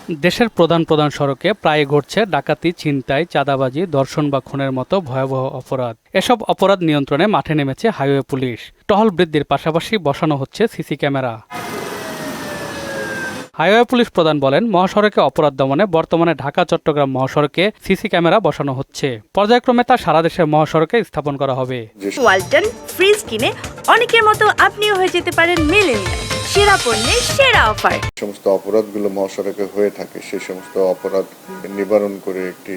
দেশের প্রধান প্রধান সড়কে প্রায় ঘটছে ডাকাতি, ছিনতাই, চাঁদাবাজি, ধর্ষণ বা খুনের মতো ভয়াবহ অপরাধ। এসব অপরাধ নিয়ন্ত্রণে মাঠে নেমেছে হাইওয়ে পুলিশ। টহল বৃদ্ধির পাশাপাশি বসানো হচ্ছে সিসি ক্যামেরা। হাইওয়ে পুলিশ প্রধান বলেন, মহাসড়কে অপরাধ দমনে বর্তমানে ঢাকা-চট্টগ্রাম মহাসড়কে সিসি ক্যামেরা বসানো হচ্ছে। পর্যায়ক্রমে তা সারা দেশের মহাসড়কে স্থাপন করা হবে। ওয়ালটন ফ্রিজ কিনে অনেকের মতো আপনিও হয়ে যেতে পারেন মিলেনিয়াল। সেরা পণ্যের সেরা অফার। সমস্ত অপরাধগুলো মহাসড়কে হয়ে থাকে, সেই সমস্ত অপরাধ নিবারণ করে একটি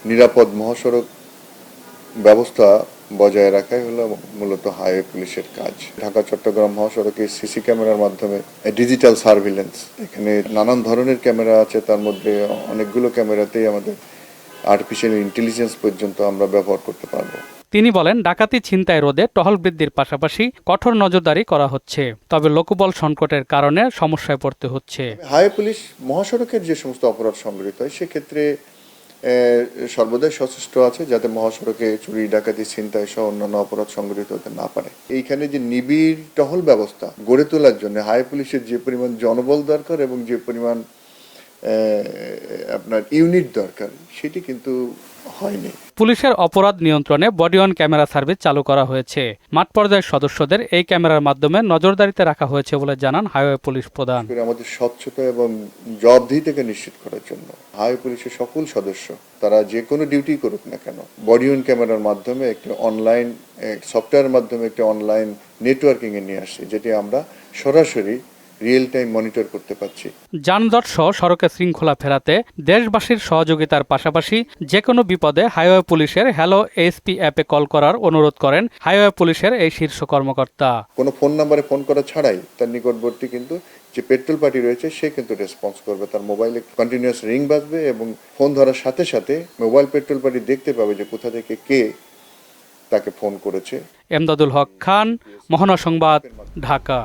নিরাপদ মহাসড়ক ব্যবস্থা বজায় রাখাই হলো মূলত হাইওয়ে পুলিশের কাজ। ঢাকা চট্টগ্রাম মহাসড়কে সিসি ক্যামেরার মাধ্যমে ডিজিটাল সার্ভিলেন্স, এখানে নানান ধরনের ক্যামেরা আছে, তার মধ্যে অনেকগুলো ক্যামেরাতেই আমাদের আর্টিফিশিয়াল ইন্টেলিজেন্স পর্যন্ত আমরা ব্যবহার করতে পারবো। তিনি বলেন, ডাকাতি, ছিনতাই রোধে টহল বৃদ্ধির পাশাপাশি কঠোর নজরদারি করা হচ্ছে। তবে লোকবল সংকটের কারণে সমস্যায় পড়তে হচ্ছে। হাইওয়ে পুলিশ মহাসড়কের যে সমস্ত অপরাধ সংঘটিত হয় সেক্ষেত্রে সর্বদাই সচেষ্ট আছে যাতে মহাসড়কে চুরি, ডাকাতি, ছিনতাই সহ অন্যান্য অপরাধ সংঘটিত হতে না পারে। এইখানে যে নিবিড় টহল ব্যবস্থা গড়ে তোলার জন্য হাইওয়ে পুলিশের যে পরিমাণ জনবল দরকার এবং যে পরিমাণ আপনার ইউনিট দরকার সেটি কিন্তু হয়নি। পুলিশের অপরাধ নিয়ন্ত্রণে বডি অন ক্যামেরা সার্ভিস চালু করা হয়েছে। মাঠ পর্যায়ের সদস্যদের এই ক্যামেরার মাধ্যমে নজরদারিতে রাখা হয়েছে বলে জানান হাইওয়ে পুলিশ প্রধান। আমাদের স্বচ্ছতা এবং জবাবদিহিতাকে নিশ্চিত করার জন্য হাইওয়ে পুলিশের সকল সদস্য তারা যে কোনো ডিউটি করুক না কেন, বডি অন ক্যামেরার মাধ্যমে একটি অনলাইন সফটওয়্যারের মাধ্যমে একটি অনলাইন নেটওয়ার্কিং এ নিয়ে আসছে, যেটি আমরা সরাসরি রিয়েল টাইম মনিটর করতে পারছি। যানজট সহ সড়কে শৃঙ্খলা ফেরাতে দেশবাসীর সহযোগিতার পাশাপাশি যে কোনো বিপদে হাইওয়ে পুলিশের হ্যালো এসপি অ্যাপে কল করার অনুরোধ করেন হাইওয়ে পুলিশের এই শীর্ষ কর্মকর্তা। কোনো ফোন নাম্বারে ফোন করা ছাড়াই তার নিকটবর্তী কিন্তু যে পেট্রোল পার্টি রয়েছে সে কিন্তু রেসপন্স করবে। তার মোবাইলে কন্টিনিউয়াস রিং বাজবে এবং ফোন ধরার সাথে সাথে মোবাইল পেট্রোল পার্টি দেখতে পাবে যে কোথা থেকে কে তাকে ফোন করেছে। এমদাদুল হক খান, মহানগর সংবাদ, ঢাকা।